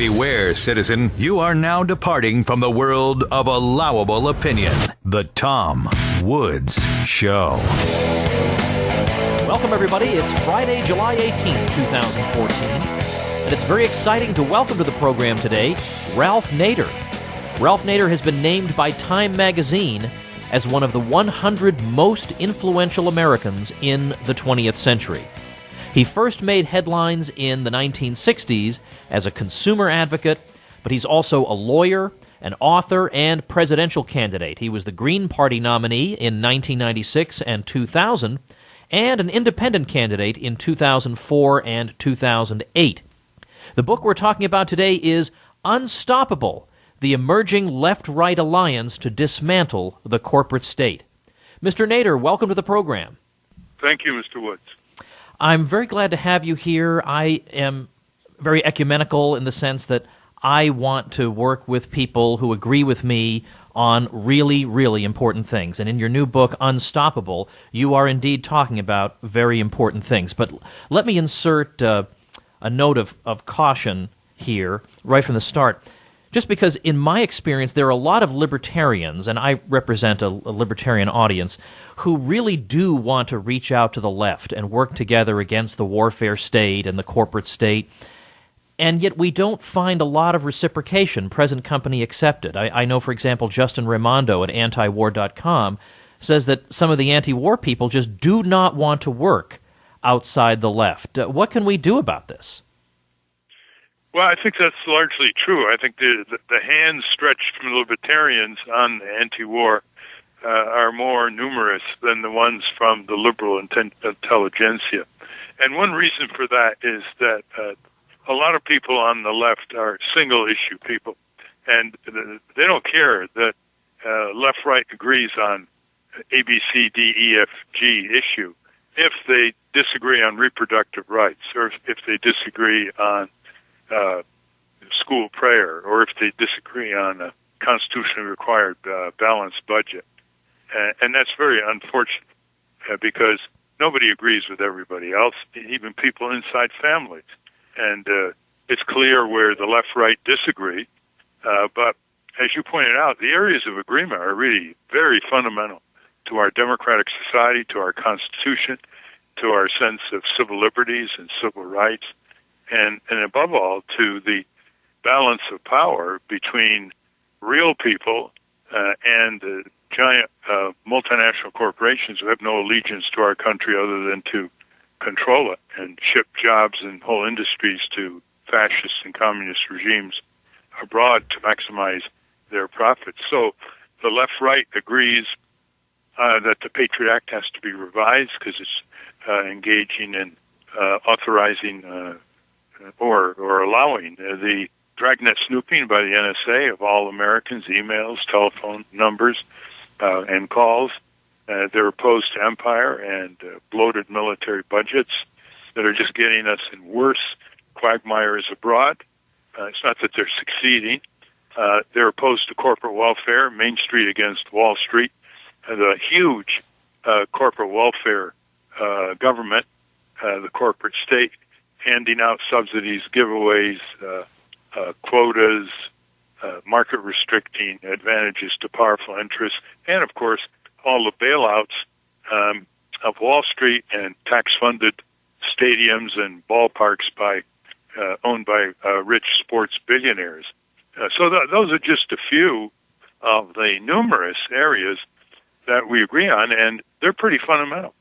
Beware, citizen, you are now departing from the world of allowable opinion. The Tom Woods Show. Welcome, everybody. It's Friday, July 18th, 2014, and it's very exciting to welcome to the program today Ralph Nader. Ralph Nader has been named by Time magazine as one of the 100 most influential Americans in the 20th century. He first made headlines in the 1960s as a consumer advocate, but he's also a lawyer, an author, and presidential candidate. He was the Green Party nominee in 1996 and 2000, and an independent candidate in 2004 and 2008. The book we're talking about today is Unstoppable: The Emerging Left-Right Alliance to Dismantle the Corporate State. Mr. Nader, welcome to the program. Thank you, Mr. Woods. I'm very glad to have you here. I am very ecumenical in the sense that I want to work with people who agree with me on really, really important things. And in your new book, Unstoppable, you are indeed talking about very important things. But let me insert a note of caution here right from the start. Just because, in my experience, there are a lot of libertarians, and I represent a libertarian audience, who really do want to reach out to the left and work together against the warfare state and the corporate state, and yet we don't find a lot of reciprocation, present company accepted. I know, for example, Justin Raimondo at antiwar.com says that some of the anti-war people just do not want to work outside the left. What can we do about this? Well, I think that's largely true. I think the hands stretched from libertarians on anti-war are more numerous than the ones from the liberal intelligentsia. And one reason for that is that a lot of people on the left are single-issue people, and they don't care that left-right agrees on A, B, C, D, E, F, G issue if they disagree on reproductive rights, or if they disagree on school prayer, or if they disagree on a constitutionally required balanced budget. And that's very unfortunate because nobody agrees with everybody else, even people inside families. And it's clear where the left-right disagree. But as you pointed out, the areas of agreement are really very fundamental to our democratic society, to our Constitution, to our sense of civil liberties and civil rights, and above all, to the balance of power between real people and giant multinational corporations who have no allegiance to our country other than to control it and ship jobs and whole industries to fascist and communist regimes abroad to maximize their profits. So the left-right agrees that the Patriot Act has to be revised because it's engaging in authorizing or allowing the dragnet snooping by the NSA of all Americans, emails, telephone numbers, and calls. They're opposed to empire and bloated military budgets that are just getting us in worse quagmires abroad. It's not that they're succeeding. They're opposed to corporate welfare, Main Street against Wall Street, the huge corporate welfare government, the corporate state, handing out subsidies, giveaways, quotas, market restricting advantages to powerful interests, and, of course, all the bailouts of Wall Street and tax-funded stadiums and ballparks owned by rich sports billionaires. So those are just a few of the numerous areas that we agree on, and they're pretty fundamental.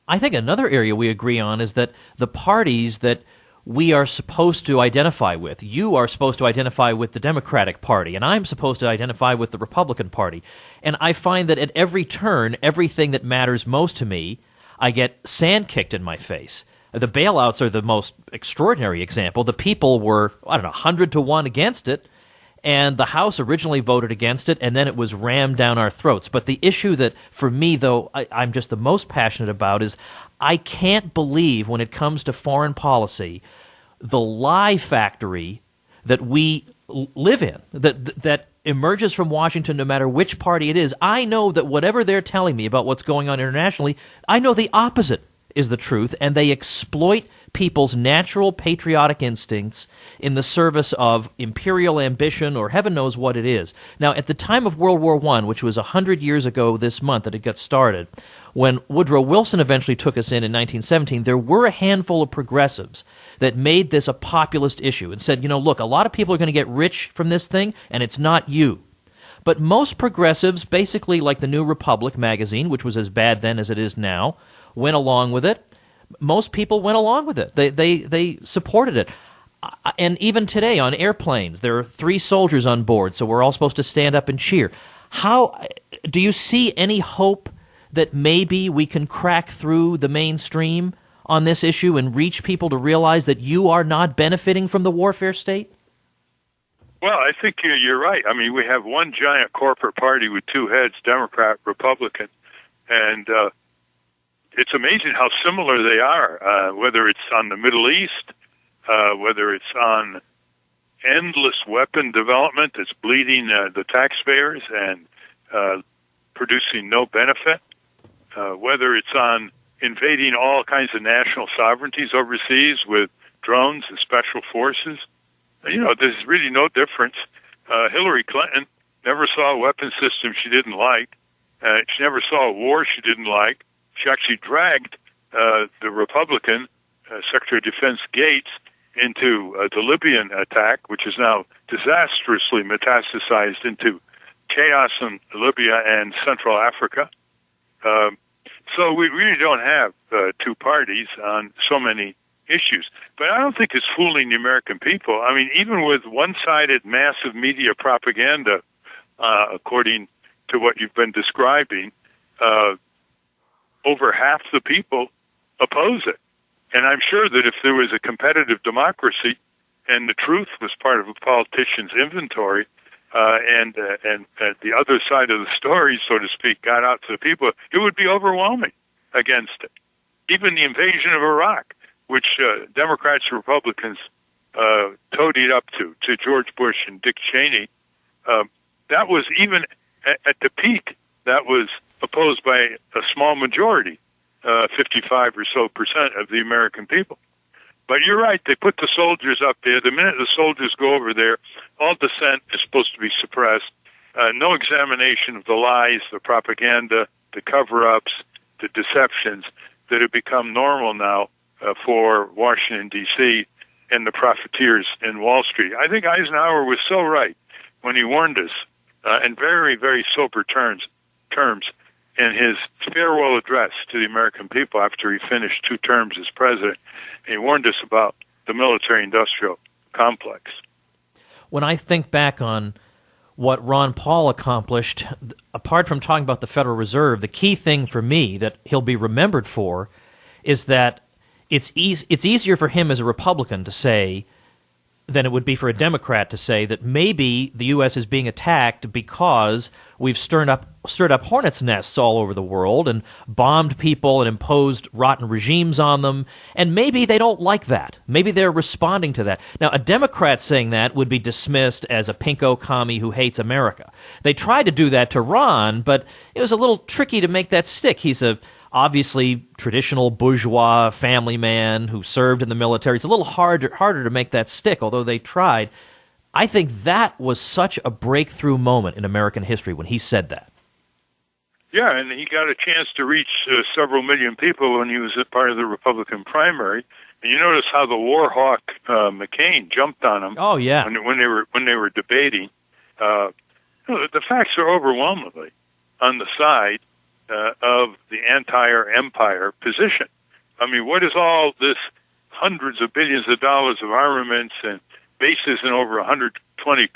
I think another area we agree on is that the parties that we are supposed to identify with, you are supposed to identify with the Democratic Party, and I'm supposed to identify with the Republican Party. And I find that at every turn, everything that matters most to me, I get sand kicked in my face. The bailouts are the most extraordinary example. The people were, 100 to 1 against it, and the House originally voted against it, and then it was rammed down our throats. But the issue that, for me, though, I'm just the most passionate about is I can't believe, when it comes to foreign policy, the lie factory that we live in, that emerges from Washington no matter which party it is. I know that whatever they're telling me about what's going on internationally, I know the opposite is the truth, and they exploit people's natural patriotic instincts in the service of imperial ambition or heaven knows what it is. Now, at the time of World War I, which was 100 years ago this month that it got started, when Woodrow Wilson eventually took us in 1917, there were a handful of progressives that made this a populist issue and said, look, a lot of people are going to get rich from this thing, and it's not you. But most progressives, basically like the New Republic magazine, which was as bad then as it is now, went along with it. Most people went along with it. They supported it. And even today on airplanes, there are 3 soldiers on board, so we're all supposed to stand up and cheer. How do you see any hope that maybe we can crack through the mainstream on this issue and reach people to realize that you are not benefiting from the warfare state? Well, I think you're right. I mean, we have one giant corporate party with 2 heads, Democrat, Republican, and it's amazing how similar they are, whether it's on the Middle East, whether it's on endless weapon development that's bleeding the taxpayers and producing no benefit, whether it's on invading all kinds of national sovereignties overseas with drones and special forces. There's really no difference. Hillary Clinton never saw a weapon system she didn't like. She never saw a war she didn't like. She actually dragged the Republican Secretary of Defense Gates into the Libyan attack, which is now disastrously metastasized into chaos in Libya and Central Africa. So we really don't have 2 parties on so many issues. But I don't think it's fooling the American people. I mean, even with one-sided massive media propaganda, according to what you've been describing, over half the people oppose it. And I'm sure that if there was a competitive democracy and the truth was part of a politician's inventory, and the other side of the story, so to speak, got out to the people, it would be overwhelming against it. Even the invasion of Iraq, which Democrats and Republicans toadied up to George Bush and Dick Cheney, that was even at the peak, that was opposed by a small majority, 55 or so % of the American people. But you're right, they put the soldiers up there. The minute the soldiers go over there, all dissent is supposed to be suppressed. No examination of the lies, the propaganda, the cover-ups, the deceptions that have become normal now for Washington, D.C., and the profiteers in Wall Street. I think Eisenhower was so right when he warned us in very, very sober terms in his farewell address to the American people after he finished 2 terms as president. He warned us about the military-industrial complex. When I think back on what Ron Paul accomplished, apart from talking about the Federal Reserve, the key thing for me that he'll be remembered for is that it's easier for him as a Republican to say than it would be for a Democrat to say that maybe the U.S. is being attacked because we've stirred up hornets' nests all over the world and bombed people and imposed rotten regimes on them, and maybe they don't like that. Maybe they're responding to that. Now, a Democrat saying that would be dismissed as a pinko commie who hates America. They tried to do that to Ron, but it was a little tricky to make that stick. He's a obviously traditional bourgeois family man who served in the military. It's a little harder to make that stick, although they tried. I think that was such a breakthrough moment in American history when he said that. Yeah, and he got a chance to reach several million people when he was a part of the Republican primary. And you notice how the war hawk McCain jumped on him. Oh yeah, when they were debating. The facts are overwhelmingly on the side of the anti-empire position. I mean, what is all this hundreds of billions of dollars of armaments and bases in over 120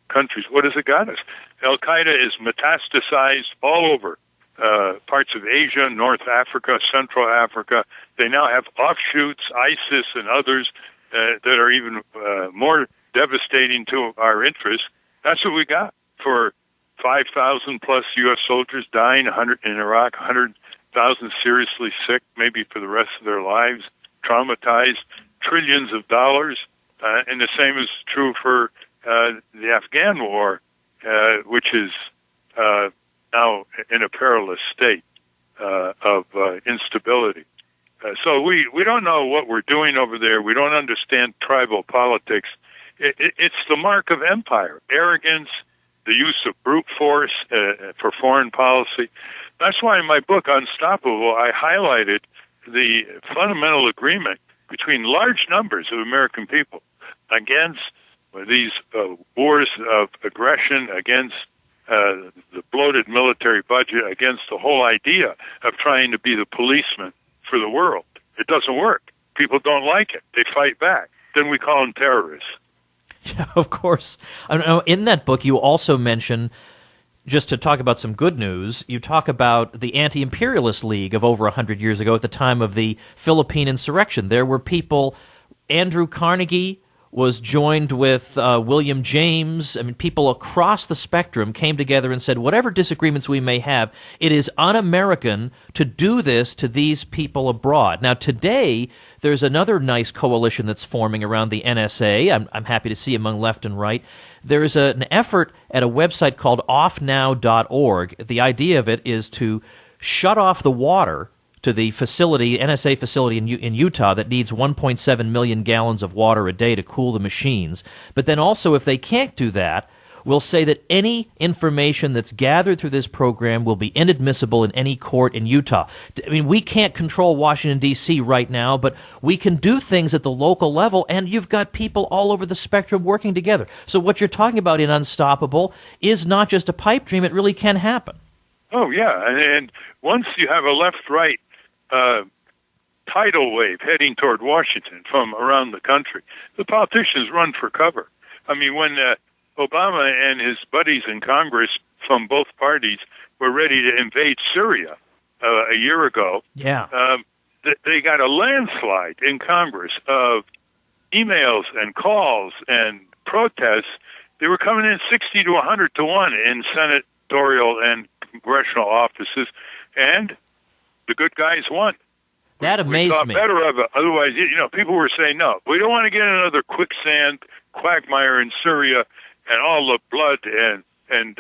countries? What has it got us? Al-Qaeda is metastasized all over parts of Asia, North Africa, Central Africa. They now have offshoots, ISIS and others that are even more devastating to our interests. That's what we got for 5,000 plus U.S. soldiers dying, 100 in Iraq, 100,000 seriously sick, maybe for the rest of their lives, traumatized, trillions of dollars. And the same is true for the Afghan war, which is now in a perilous state of instability. So we don't know what we're doing over there. We don't understand tribal politics. It's the mark of empire, arrogance, the use of brute force for foreign policy. That's why in my book, Unstoppable, I highlighted the fundamental agreement between large numbers of American people against these wars of aggression, against the bloated military budget, against the whole idea of trying to be the policeman for the world. It doesn't work. People don't like it. They fight back. Then we call them terrorists. Yeah, of course. In that book, you also mention, just to talk about some good news, you talk about the Anti-Imperialist League of over 100 years ago at the time of the Philippine insurrection. There were people, Andrew Carnegie was joined with William James. I mean, people across the spectrum came together and said, whatever disagreements we may have, it is un-American to do this to these people abroad. Now, today, there's another nice coalition that's forming around the NSA. I'm happy to see among left and right. There's an effort at a website called offnow.org. The idea of it is to shut off the water to the facility, NSA facility in Utah that needs 1.7 million gallons of water a day to cool the machines. But then also, if they can't do that, we'll say that any information that's gathered through this program will be inadmissible in any court in Utah. I mean, we can't control Washington, D.C. right now, but we can do things at the local level, and you've got people all over the spectrum working together. So what you're talking about in Unstoppable is not just a pipe dream. It really can happen. Oh, yeah. And once you have a left-right tidal wave heading toward Washington from around the country, the politicians run for cover. I mean, when Obama and his buddies in Congress from both parties were ready to invade Syria a year ago, they got a landslide in Congress of emails and calls and protests. They were coming in 60 to 100 to 1 in senatorial and congressional offices, and the good guys won. That amazed we thought me. Better of it. Otherwise, people were saying, no, we don't want to get another quicksand quagmire in Syria and all the blood and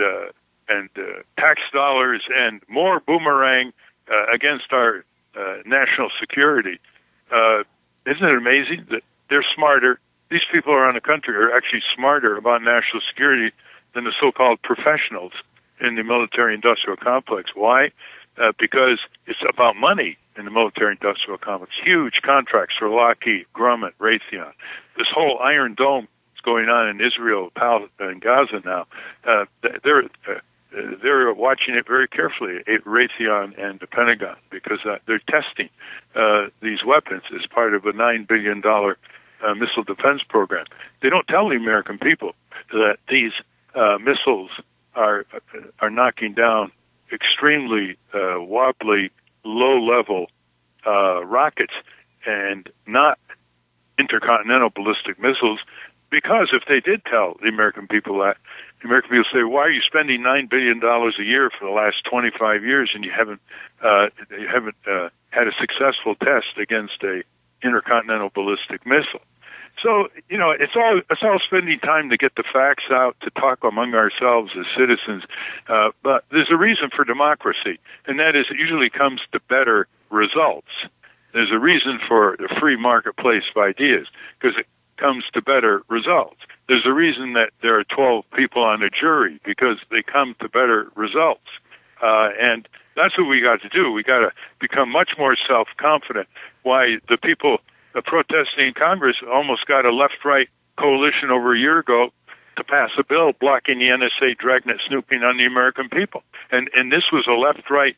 tax dollars and more boomerang against our national security. Isn't it amazing that they're smarter? These people around the country are actually smarter about national security than the so-called professionals in the military-industrial complex. Why? Because it's about money in the military-industrial complex. Huge contracts for Lockheed, Grumman, Raytheon. This whole Iron Dome is going on in Israel, and Gaza now. They're watching it very carefully, Raytheon and the Pentagon, because they're testing these weapons as part of a $9 billion missile defense program. They don't tell the American people that these missiles are knocking down extremely wobbly, low-level rockets and not intercontinental ballistic missiles, because if they did tell the American people that, the American people say, why are you spending $9 billion a year for the last 25 years and you haven't had a successful test against a intercontinental ballistic missile? So, it's all spending time to get the facts out, to talk among ourselves as citizens. But there's a reason for democracy, and that is it usually comes to better results. There's a reason for the free marketplace of ideas, because it comes to better results. There's a reason that there are 12 people on a jury, because they come to better results. And that's what we got to do. We got to become much more self-confident. Why the people protesting in Congress almost got a left-right coalition over a year ago to pass a bill blocking the NSA dragnet snooping on the American people. And this was a left-right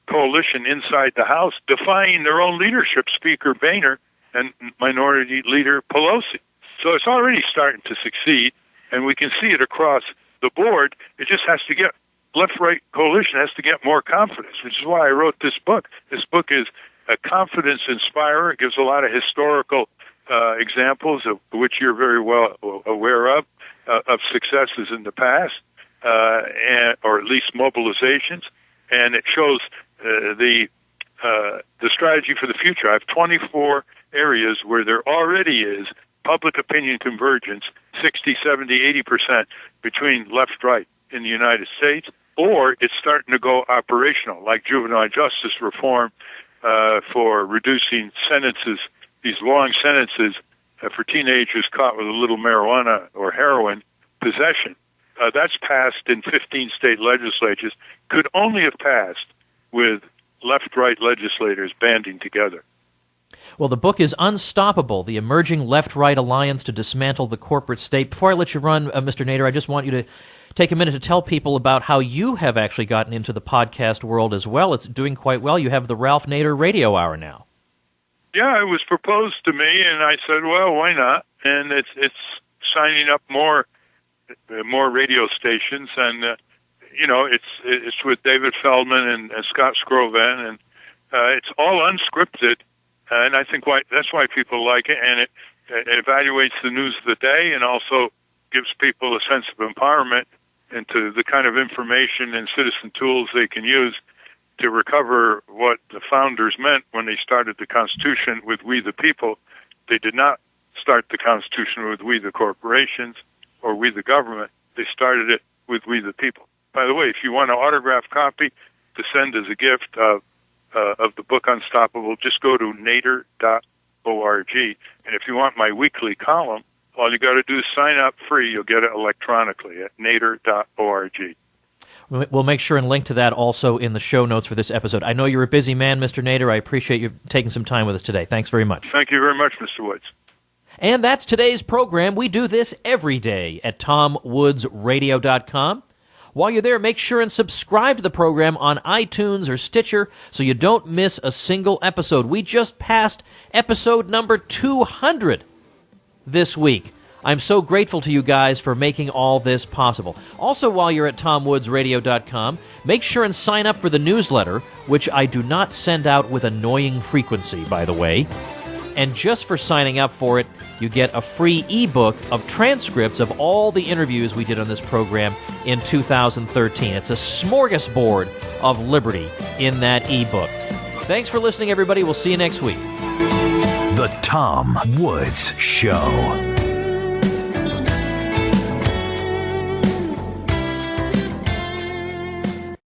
coalition inside the House defying their own leadership, Speaker Boehner and Minority Leader Pelosi. So it's already starting to succeed, and we can see it across the board. It just has to get, left-right coalition has to get more confidence, which is why I wrote this book. This book is a confidence inspirer. It gives a lot of historical examples of which you're very well aware of successes in the past, or at least mobilizations, and it shows the strategy for the future. I have 24 areas where there already is public opinion convergence, 60, 70, 80% between left-right in the United States, or it's starting to go operational, like juvenile justice reform, for reducing sentences, these long sentences for teenagers caught with a little marijuana or heroin possession. That's passed in 15 state legislatures. Could only have passed with left-right legislators banding together. Well, the book is Unstoppable, the Emerging Left-Right Alliance to Dismantle the Corporate State. Before I let you run, Mr. Nader, I just want you to take a minute to tell people about how you have actually gotten into the podcast world as well. It's doing quite well. You have the Ralph Nader Radio Hour now. Yeah, it was proposed to me, and I said, well, why not? And it's signing up more radio stations, and it's with David Feldman and Scott Scrovan, and it's all unscripted, and I think that's why people like it, and it evaluates the news of the day and also gives people a sense of empowerment into the kind of information and citizen tools they can use to recover what the founders meant when they started the Constitution with we the people. They did not start the Constitution with we the corporations or we the government. They started it with we the people. By the way, if you want an autographed copy to send as a gift of the book Unstoppable, just go to nader.org. And if you want my weekly column, all you got to do is sign up free. You'll get it electronically at nader.org. We'll make sure and link to that also in the show notes for this episode. I know you're a busy man, Mr. Nader. I appreciate you taking some time with us today. Thanks very much. Thank you very much, Mr. Woods. And that's today's program. We do this every day at TomWoodsRadio.com. While you're there, make sure and subscribe to the program on iTunes or Stitcher so you don't miss a single episode. We just passed episode number 200 this week. I'm so grateful to you guys for making all this possible. Also, while you're at TomWoodsRadio.com, make sure and sign up for the newsletter, which I do not send out with annoying frequency, by the way. And just for signing up for it, you get a free ebook of transcripts of all the interviews we did on this program in 2013. It's a smorgasbord of liberty in that ebook. Thanks for listening, everybody. We'll see you next week. The Tom Woods Show.